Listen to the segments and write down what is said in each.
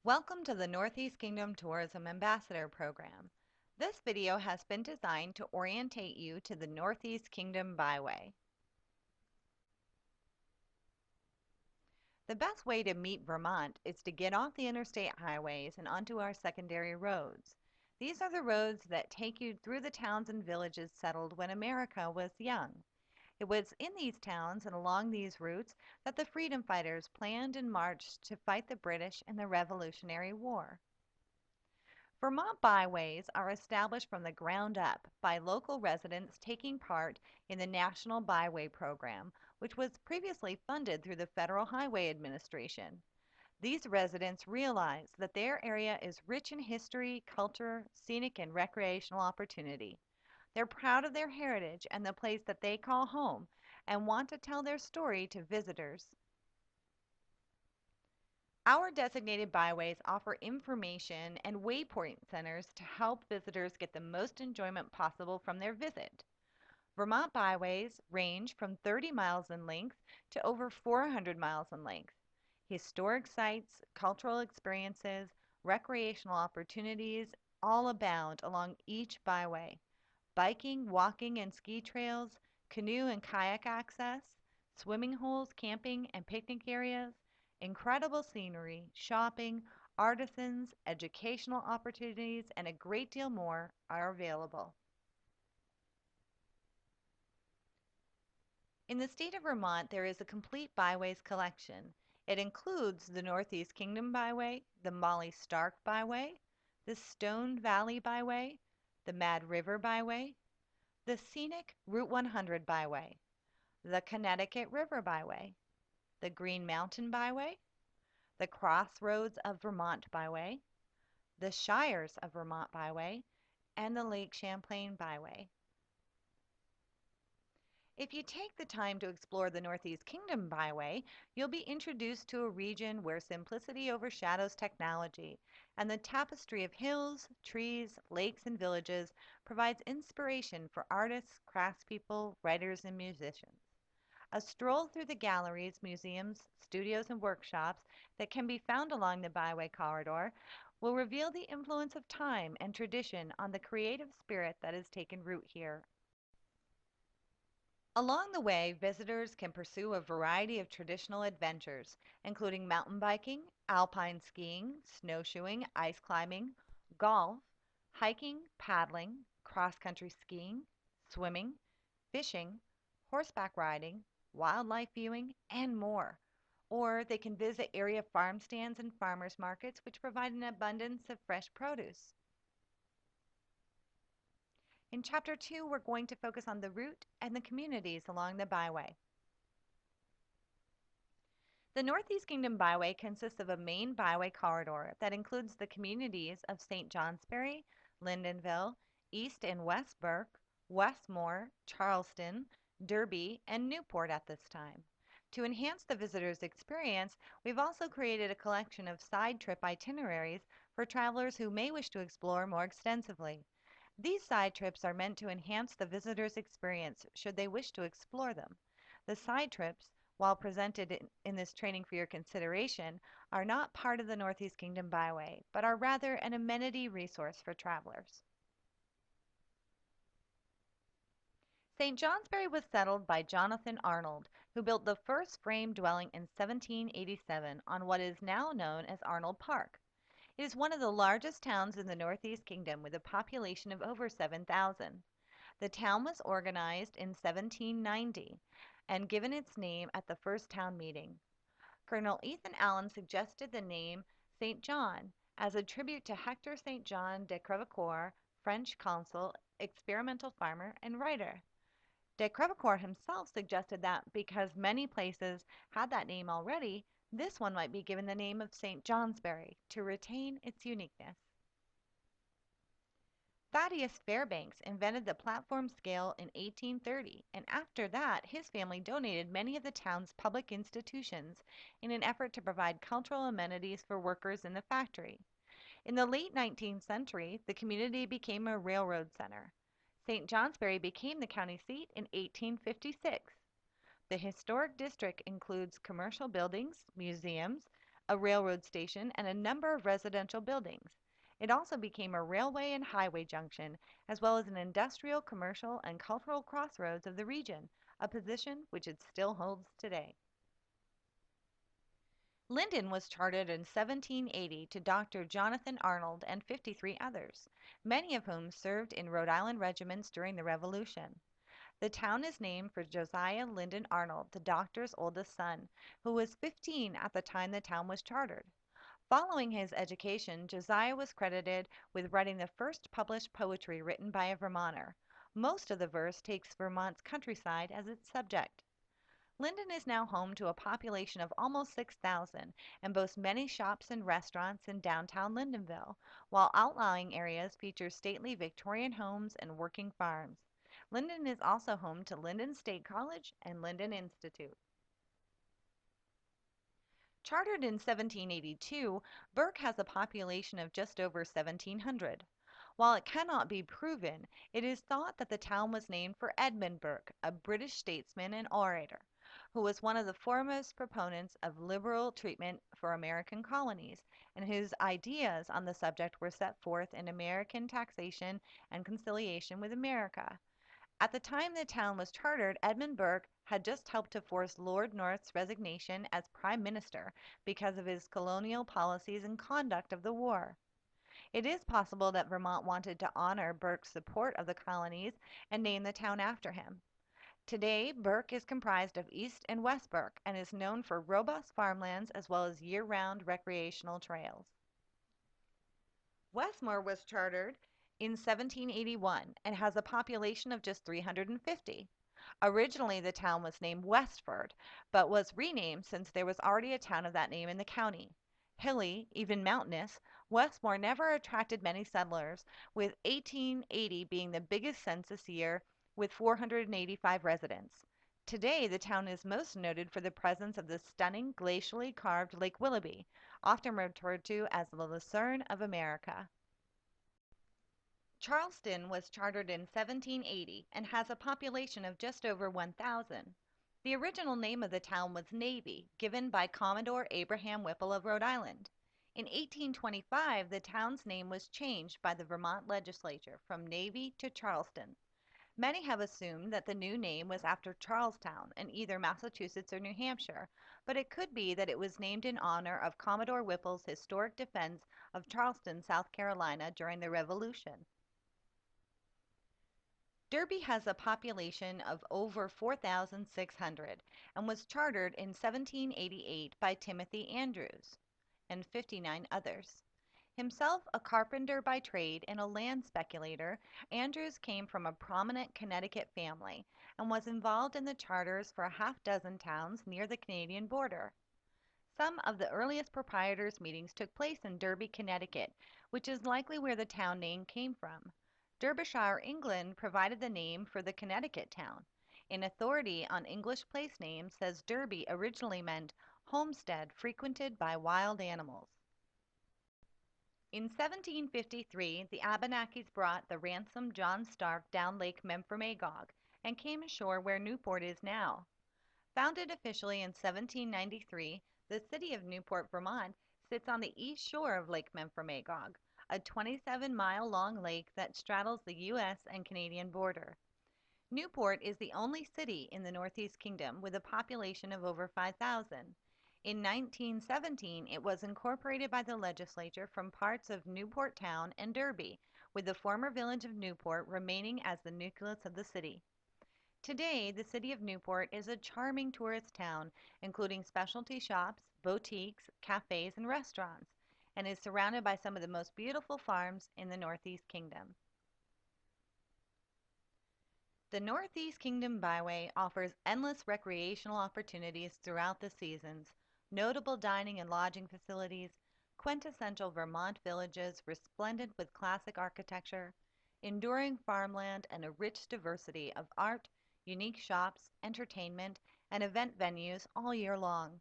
Welcome to the Northeast Kingdom Tourism Ambassador Program. This video has been designed to orientate you to the Northeast Kingdom Byway. The best way to meet Vermont is to get off the interstate highways and onto our secondary roads. These are the roads that take you through the towns and villages settled when America was young. It was in these towns and along these routes that the freedom fighters planned and marched to fight the British in the Revolutionary War. Vermont byways are established from the ground up by local residents taking part in the National Byway Program, which was previously funded through the Federal Highway Administration. These residents realize that their area is rich in history, culture, scenic, and recreational opportunity. They're proud of their heritage and the place that they call home and want to tell their story to visitors. Our designated byways offer information and waypoint centers to help visitors get the most enjoyment possible from their visit. Vermont byways range from 30 miles in length to over 400 miles in length. Historic sites, cultural experiences, recreational opportunities all abound along each byway. Biking, walking, and ski trails, canoe and kayak access, swimming holes, camping, and picnic areas, incredible scenery, shopping, artisans, educational opportunities, and a great deal more are available. In the state of Vermont, there is a complete byways collection. It includes the Northeast Kingdom Byway, the Molly Stark Byway, the Stone Valley Byway, the Mad River Byway, the scenic Route 100 Byway, the Connecticut River Byway, the Green Mountain Byway, the Crossroads of Vermont Byway, the Shires of Vermont Byway, and the Lake Champlain Byway. If you take the time to explore the Northeast Kingdom Byway, you'll be introduced to a region where simplicity overshadows technology, and the tapestry of hills, trees, lakes, and villages provides inspiration for artists, craftspeople, writers, and musicians. A stroll through the galleries, museums, studios, and workshops that can be found along the Byway corridor will reveal the influence of time and tradition on the creative spirit that has taken root here. Along the way, visitors can pursue a variety of traditional adventures, including mountain biking, alpine skiing, snowshoeing, ice climbing, golf, hiking, paddling, cross-country skiing, swimming, fishing, horseback riding, wildlife viewing, and more. Or they can visit area farm stands and farmers markets, which provide an abundance of fresh produce. In Chapter 2, we're going to focus on the route and the communities along the byway. The Northeast Kingdom Byway consists of a main byway corridor that includes the communities of St. Johnsbury, Lyndonville, East and West Burke, Westmore, Charleston, Derby, and Newport at this time. To enhance the visitor's experience, we've also created a collection of side trip itineraries for travelers who may wish to explore more extensively. These side trips are meant to enhance the visitor's experience should they wish to explore them. The side trips, while presented in this training for your consideration, are not part of the Northeast Kingdom Byway, but are rather an amenity resource for travelers. St. Johnsbury was settled by Jonathan Arnold, who built the first frame dwelling in 1787 on what is now known as Arnold Park. It is one of the largest towns in the Northeast Kingdom with a population of over 7,000. The town was organized in 1790 and given its name at the first town meeting. Colonel Ethan Allen suggested the name St. John as a tribute to Hector St. John de Crevecoeur, French consul, experimental farmer, and writer. De Crevecoeur himself suggested that because many places had that name already, this one might be given the name of St. Johnsbury to retain its uniqueness. Thaddeus Fairbanks invented the platform scale in 1830, and after that, his family donated many of the town's public institutions in an effort to provide cultural amenities for workers in the factory. In the late 19th century, the community became a railroad center. St. Johnsbury became the county seat in 1856. The historic district includes commercial buildings, museums, a railroad station, and a number of residential buildings. It also became a railway and highway junction, as well as an industrial, commercial, and cultural crossroads of the region, a position which it still holds today. Linden was chartered in 1780 to Dr. Jonathan Arnold and 53 others, many of whom served in Rhode Island regiments during the Revolution. The town is named for Josiah Linden Arnold, the doctor's oldest son, who was 15 at the time the town was chartered. Following his education, Josiah was credited with writing the first published poetry written by a Vermonter. Most of the verse takes Vermont's countryside as its subject. Linden is now home to a population of almost 6,000 and boasts many shops and restaurants in downtown Lindenville, while outlying areas feature stately Victorian homes and working farms. Linden is also home to Linden State College and Linden Institute. Chartered in 1782, Burke has a population of just over 1,700. While it cannot be proven, it is thought that the town was named for Edmund Burke, a British statesman and orator, who was one of the foremost proponents of liberal treatment for American colonies, and whose ideas on the subject were set forth in American Taxation and Conciliation with America. At the time the town was chartered, Edmund Burke had just helped to force Lord North's resignation as Prime Minister because of his colonial policies and conduct of the war. It is possible that Vermont wanted to honor Burke's support of the colonies and name the town after him. Today, Burke is comprised of East and West Burke and is known for robust farmlands as well as year-round recreational trails. Westmore was chartered in 1781 and has a population of just 350. Originally, the town was named Westford, but was renamed since there was already a town of that name in the county. Hilly, even mountainous, Westmore never attracted many settlers, with 1880 being the biggest census year with 485 residents. Today, the town is most noted for the presence of the stunning glacially carved Lake Willoughby, often referred to as the Lucerne of America. Charleston was chartered in 1780 and has a population of just over 1,000. The original name of the town was Navy, given by Commodore Abraham Whipple of Rhode Island. In 1825, the town's name was changed by the Vermont legislature from Navy to Charleston. Many have assumed that the new name was after Charlestown in either Massachusetts or New Hampshire, but it could be that it was named in honor of Commodore Whipple's historic defense of Charleston, South Carolina during the Revolution. Derby has a population of over 4,600 and was chartered in 1788 by Timothy Andrews and 59 others. Himself a carpenter by trade and a land speculator, Andrews came from a prominent Connecticut family and was involved in the charters for a half-dozen towns near the Canadian border. Some of the earliest proprietors' meetings took place in Derby, Connecticut, which is likely where the town name came from. Derbyshire, England provided the name for the Connecticut town. An authority on English place names says Derby originally meant homestead frequented by wild animals. In 1753, the Abenakis brought the ransomed John Stark down Lake Memphremagog and came ashore where Newport is now. Founded officially in 1793, the city of Newport, Vermont, sits on the east shore of Lake Memphremagog, a 27-mile-long lake that straddles the U.S. and Canadian border. Newport is the only city in the Northeast Kingdom with a population of over 5,000. In 1917, it was incorporated by the legislature from parts of Newport Town and Derby, with the former village of Newport remaining as the nucleus of the city. Today, the city of Newport is a charming tourist town, including specialty shops, boutiques, cafes, and restaurants, and is surrounded by some of the most beautiful farms in the Northeast Kingdom. The Northeast Kingdom Byway offers endless recreational opportunities throughout the seasons, notable dining and lodging facilities, quintessential Vermont villages resplendent with classic architecture, enduring farmland, and a rich diversity of art, unique shops, entertainment, and event venues all year long.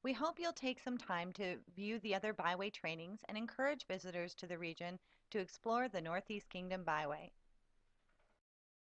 We hope you'll take some time to view the other Byway trainings and encourage visitors to the region to explore the Northeast Kingdom Byway.